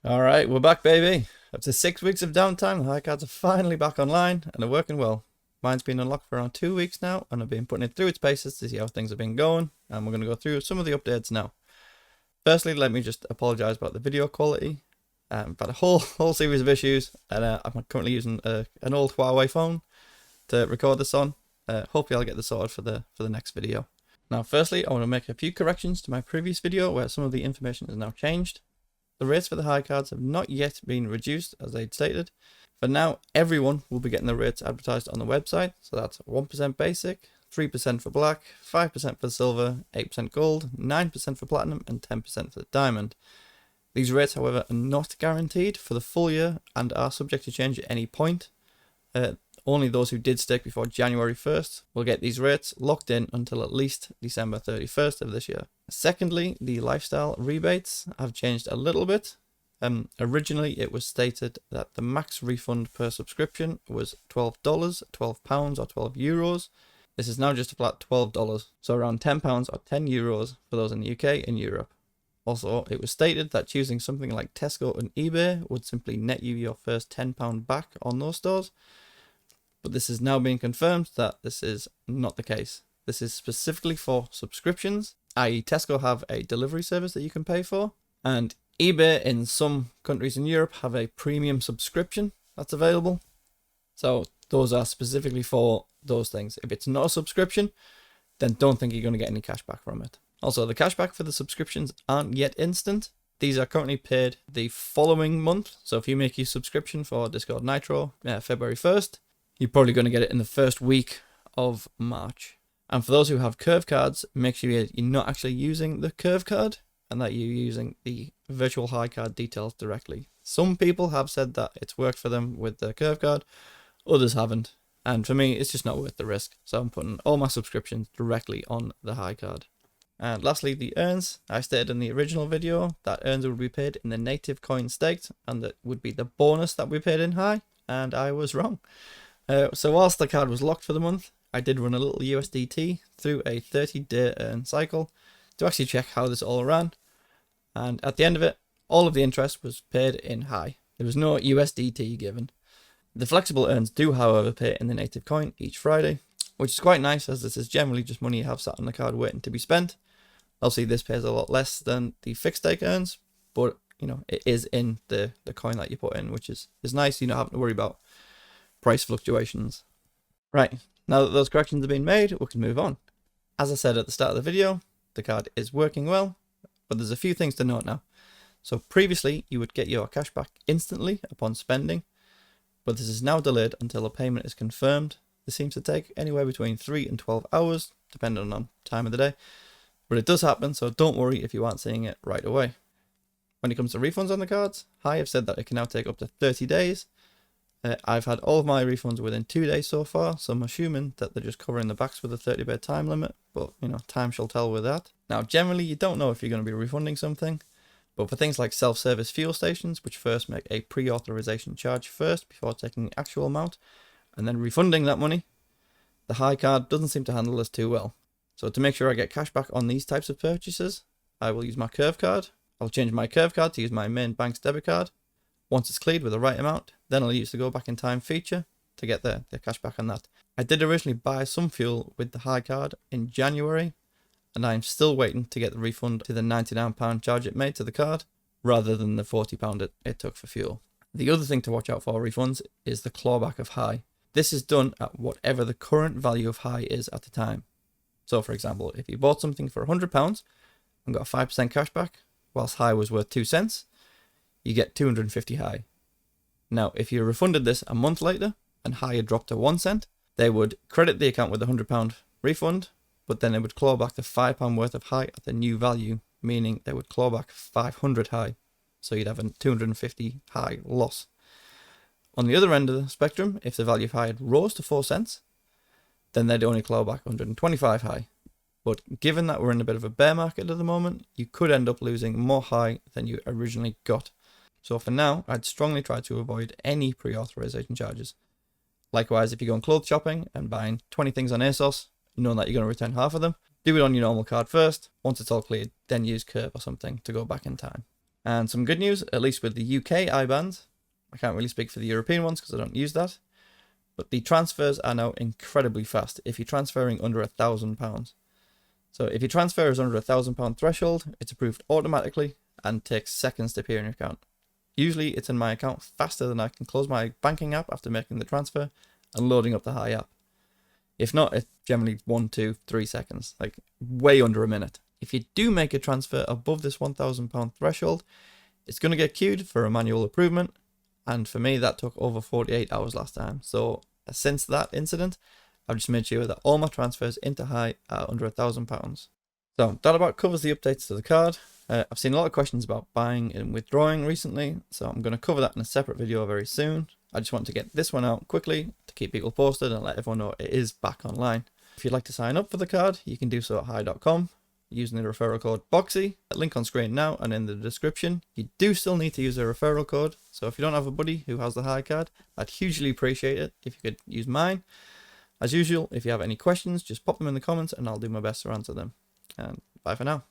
All right, we're back, baby. After 6 weeks of downtime, the high cards are finally back online and are working well. Mine's been unlocked for around 2 weeks now, and I've been putting it through its paces to see how things have been going, and we're going to go through some of the updates now. Firstly, let me just apologize about the video quality. I've had a whole series of issues, and I'm currently using an old Huawei phone to record this on. Hopefully I'll get this sorted for the next video. Now, firstly, I want to make a few corrections to my previous video where some of the information is now changed. The rates for the high cards have not yet been reduced, as I'd stated. For now, everyone will be getting the rates advertised on the website. So that's 1% basic, 3% for black, 5% for silver, 8% gold, 9% for platinum, and 10% for the diamond. These rates, however, are not guaranteed for the full year and are subject to change at any point. Only those who did stake before January 1st will get these rates locked in until at least December 31st of this year. Secondly, the lifestyle rebates have changed a little bit. Originally, it was stated that the max refund per subscription was $12, £12 or €12. This is now just a flat $12, so around £10 or €10 for those in the UK and Europe. Also, it was stated that choosing something like Tesco and eBay would simply net you your first £10 back on those stores. But this is now being confirmed that this is not the case. This is specifically for subscriptions, i.e. Tesco have a delivery service that you can pay for, and eBay in some countries in Europe have a premium subscription that's available. So those are specifically for those things. If it's not a subscription, then don't think you're going to get any cash back from it. Also, the cashback for the subscriptions aren't yet instant. These are currently paid the following month. So if you make your subscription for Discord Nitro February 1st, you're probably going to get it in the first week of March. And for those who have curve cards, make sure you're not actually using the curve card and that you're using the virtual high card details directly. Some people have said that it's worked for them with the curve card, others haven't. And for me, it's just not worth the risk. So I'm putting all my subscriptions directly on the high card. And lastly, the earns. I stated in the original video that earns would be paid in the native coin staked, and that would be the bonus that we paid in high, and I was wrong. So whilst the card was locked for the month, I did run a little USDT through a 30-day earn cycle to actually check how this all ran. And at the end of it, all of the interest was paid in high. There was no USDT given. The flexible earns do, however, pay in the native coin each Friday, which is quite nice as this is generally just money you have sat on the card waiting to be spent. Obviously, this pays a lot less than the fixed stake earns, but it is in the coin that you put in, which is nice. You don't have to worry about price fluctuations. Right, now that those corrections have been made, we can move on. As I said at the start of the video, the card is working well, but there's a few things to note now. So previously, you would get your cash back instantly upon spending, but this is now delayed until a payment is confirmed. This seems to take anywhere between 3 and 12 hours, depending on time of the day. But it does happen, so don't worry if you aren't seeing it right away. When it comes to refunds on the cards, High have said that it can now take up to 30 days. I've had all of my refunds within 2 days so far, so I'm assuming that they're just covering the backs with a 30-day time limit, but time shall tell with that. Now, generally, you don't know if you're going to be refunding something, but for things like self-service fuel stations, which first make a pre-authorization charge first before taking the actual amount, and then refunding that money, the High card doesn't seem to handle this too well. So to make sure I get cash back on these types of purchases, I will use my curve card. I'll change my curve card to use my main bank's debit card. Once it's cleared with the right amount, then I'll use the go back in time feature to get the cash back on that. I did originally buy some fuel with the High card in January, and I'm still waiting to get the refund to the £99 charge it made to the card, rather than the £40 it took for fuel. The other thing to watch out for refunds is the clawback of High. This is done at whatever the current value of High is at the time. So for example, if you bought something for £100 and got 5% cash back, whilst High was worth 2 cents, you get 250 High. Now, if you refunded this a month later and High had dropped to 1 cent, they would credit the account with a £100 refund, but then they would claw back the £5 worth of High at the new value, meaning they would claw back 500 High. So you'd have a 250 High loss. On the other end of the spectrum, if the value of High had rose to 4 cents, then they'd only claw back 125 High. But given that we're in a bit of a bear market at the moment, you could end up losing more High than you originally got. So for now, I'd strongly try to avoid any pre-authorization charges. Likewise, if you're going clothes shopping and buying 20 things on ASOS, knowing that you're going to return half of them, do it on your normal card first. Once it's all cleared, then use Curve or something to go back in time. And some good news, at least with the UK IBANs, I can't really speak for the European ones because I don't use that, but the transfers are now incredibly fast if you're transferring under £1,000. So if your transfer is under £1,000 threshold, it's approved automatically and takes seconds to appear in your account. Usually it's in my account faster than I can close my banking app after making the transfer and loading up the Hi app. If not, it's generally 1, 2, 3 seconds, like way under a minute. If you do make a transfer above this £1,000 threshold, it's going to get queued for a manual approval. And for me, that took over 48 hours last time. So since that incident, I've just made sure that all my transfers into Hi are under £1,000. So that about covers the updates to the card. I've seen a lot of questions about buying and withdrawing recently, so I'm going to cover that in a separate video very soon. I just want to get this one out quickly to keep people posted and let everyone know it is back online. If you'd like to sign up for the card, you can do so at hi.com using the referral code BOXY. Link on screen now and in the description. You do still need to use a referral code, so if you don't have a buddy who has the Hi card, I'd hugely appreciate it if you could use mine. As usual, if you have any questions, just pop them in the comments and I'll do my best to answer them. And bye for now.